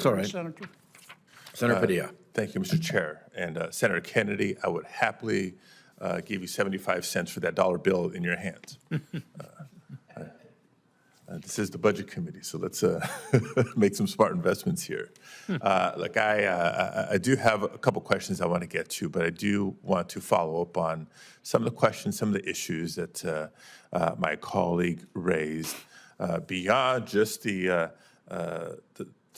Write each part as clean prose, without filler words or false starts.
It's all right. Senator. Senator Padilla. Thank you, Mr. Chair. And Senator Kennedy, I would happily give you 75 cents for that dollar bill in your hands. This is the Budget Committee, so let's make some smart investments here. Look, I do have a couple questions I want to get to, but I do want to follow up on some of the questions, some of the issues that my colleague raised beyond just the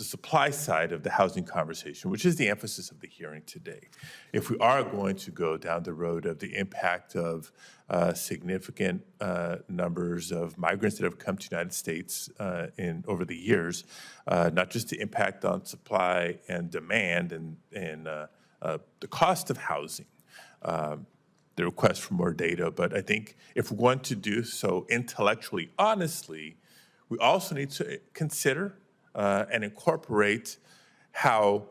supply side of the housing conversation, which is the emphasis of the hearing today. If we are going to go down the road of the impact of significant numbers of migrants that have come to the United States over the years, not just the impact on supply and demand and the cost of housing, the request for more data, but I think if we want to do so intellectually honestly, we also need to consider and incorporate how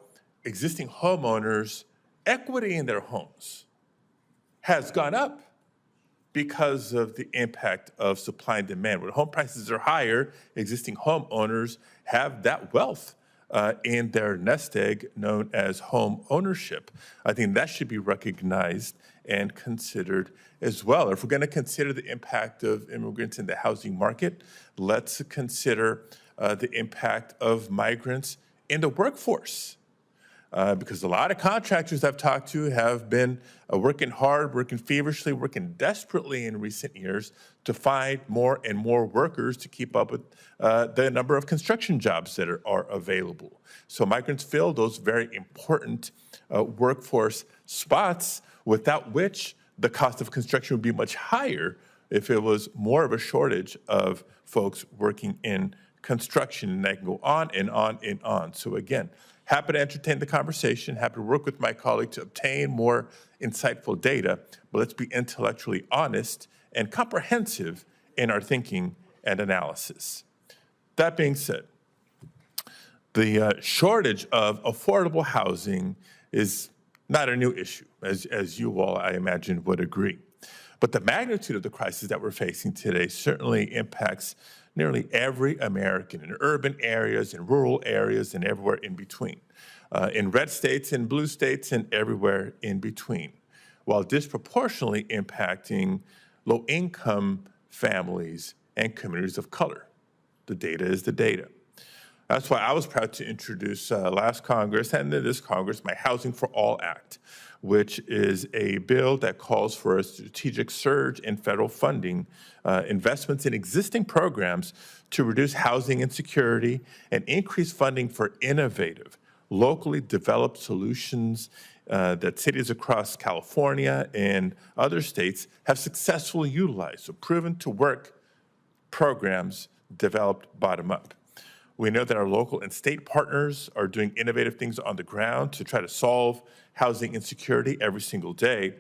existing homeowners' equity in their homes has gone up because of the impact of supply and demand. When home prices are higher, existing homeowners have that wealth in their nest egg known as home ownership. I think that should be recognized and considered as well. If we're going to consider the impact of immigrants in the housing market, let's consider the impact of migrants in the workforce. Because a lot of contractors I've talked to have been working hard, working feverishly, working desperately in recent years to find more and more workers to keep up with the number of construction jobs that are available. So migrants fill those very important workforce spots, without which the cost of construction would be much higher if it was more of a shortage of folks working in construction, and I can go on and on and on. So again, happy to entertain the conversation, happy to work with my colleague to obtain more insightful data, but let's be intellectually honest and comprehensive in our thinking and analysis. That being said, the shortage of affordable housing is not a new issue, as you all, I imagine, would agree. But the magnitude of the crisis that we're facing today certainly impacts nearly every American in urban areas, in rural areas, and everywhere in between, in red states, in blue states, and everywhere in between, while disproportionately impacting low-income families and communities of color. The data is the data. That's why I was proud to introduce last Congress and this Congress my Housing for All Act, which is a bill that calls for a strategic surge in federal funding, investments in existing programs to reduce housing insecurity and increase funding for innovative, locally developed solutions that cities across California and other states have successfully utilized, so proven to work programs developed bottom up. We know that our local and state partners are doing innovative things on the ground to try to solve housing insecurity every single day,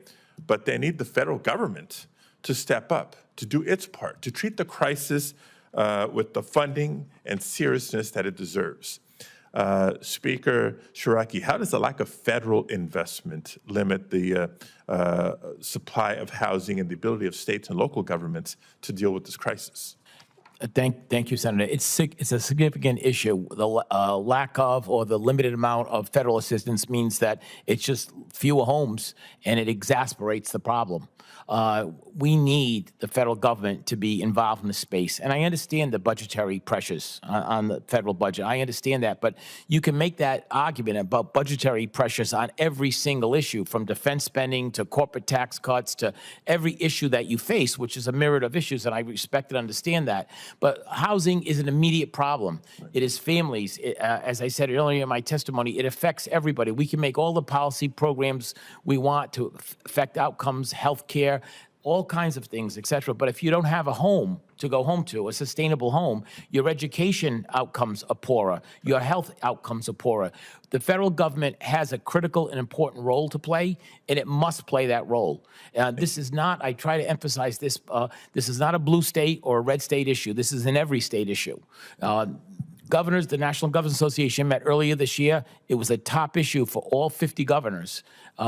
but they need the federal government to step up, to do its part, to treat the crisis with the funding and seriousness that it deserves. Speaker Shiraki, how does the lack of federal investment limit the supply of housing and the ability of states and local governments to deal with this crisis? Thank you, Senator. It's a significant issue. The lack of or the limited amount of federal assistance means that it's just fewer homes, and it exacerbates the problem. We need the federal government to be involved in the space. And I understand the budgetary pressures on the federal budget. I understand that. But you can make that argument about budgetary pressures on every single issue, from defense spending to corporate tax cuts to every issue that you face, which is a myriad of issues, and I respect and understand that. But housing is an immediate problem. It is families. As I said earlier in my testimony, it affects everybody. We can make all the policy programs we want to affect outcomes, health care, all kinds of things, et cetera. But if you don't have a home to go home to, a sustainable home, your education outcomes are poorer, your health outcomes are poorer. The federal government has a critical and important role to play, and it must play that role. This is not, I try to emphasize this, this is not a blue state or a red state issue. This is an every state issue. Governors, the National Governors Association met earlier this year. It was a top issue for all 50 governors.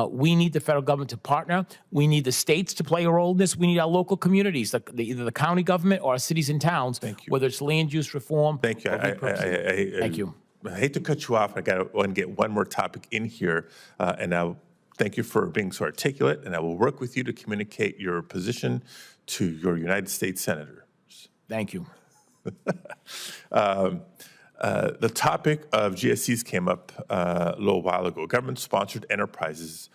We need the federal government to partner. We need the states to play a role in this. We need our local communities, either the county government or our cities and towns, whether it's land use reform. Thank you. Thank you. I hate to cut you off. I want to get one more topic in here, and I'll thank you for being so articulate, and I will work with you to communicate your position to your United States senators. Thank you. The topic of GSEs came up a little while ago. Government-sponsored enterprises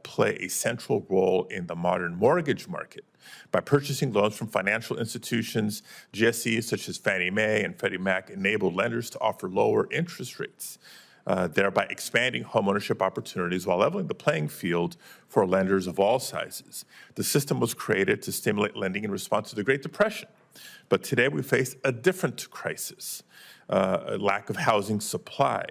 play a central role in the modern mortgage market. By purchasing loans from financial institutions, GSEs such as Fannie Mae and Freddie Mac enable lenders to offer lower interest rates, thereby expanding homeownership opportunities while leveling the playing field for lenders of all sizes. The system was created to stimulate lending in response to the Great Depression. But today we face a different crisis, a lack of housing supply.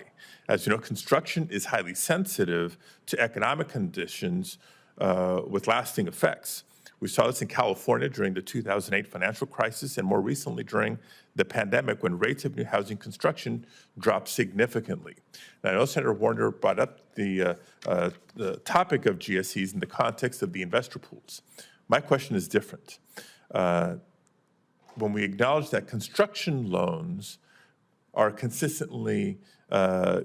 As you know, construction is highly sensitive to economic conditions with lasting effects. We saw this in California during the 2008 financial crisis and more recently during the pandemic when rates of new housing construction dropped significantly. Now, I know Senator Warner brought up the topic of GSEs in the context of the investor pools. My question is different. When we acknowledge that construction loans are consistently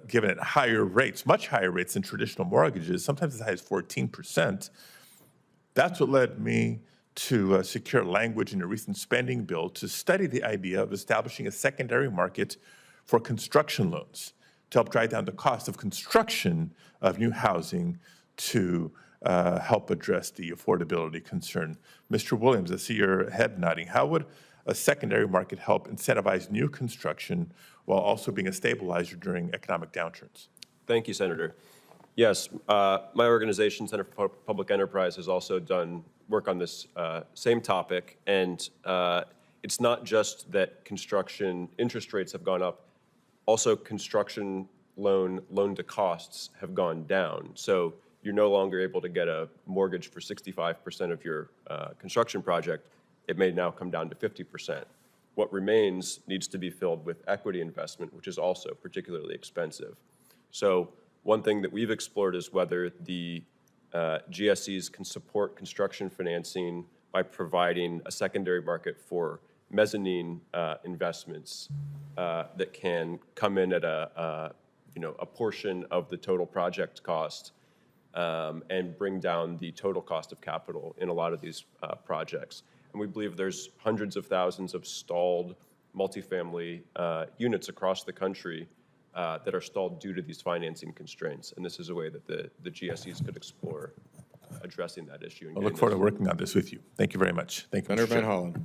given at higher rates, much higher rates than traditional mortgages, sometimes as high as 14%, that's what led me to secure language in a recent spending bill to study the idea of establishing a secondary market for construction loans to help drive down the cost of construction of new housing to help address the affordability concern. Mr. Williams, I see your head nodding. How would a secondary market help incentivize new construction while also being a stabilizer during economic downturns? Thank you, Senator. Yes, my organization, Center for Public Enterprise, has also done work on this same topic. And it's not just that construction interest rates have gone up, also construction loan to costs have gone down. So you're no longer able to get a mortgage for 65% of your construction project. It may now come down to 50%. What remains needs to be filled with equity investment, which is also particularly expensive. So one thing that we've explored is whether the GSEs can support construction financing by providing a secondary market for mezzanine investments that can come in at a portion of the total project cost and bring down the total cost of capital in a lot of these projects. And we believe there's hundreds of thousands of stalled multifamily units across the country that are stalled due to these financing constraints. And this is a way that the GSEs could explore addressing that issue. I look forward to working on this with you. Thank you very much. Thank you, Senator Mr. Chair. Van Hollen.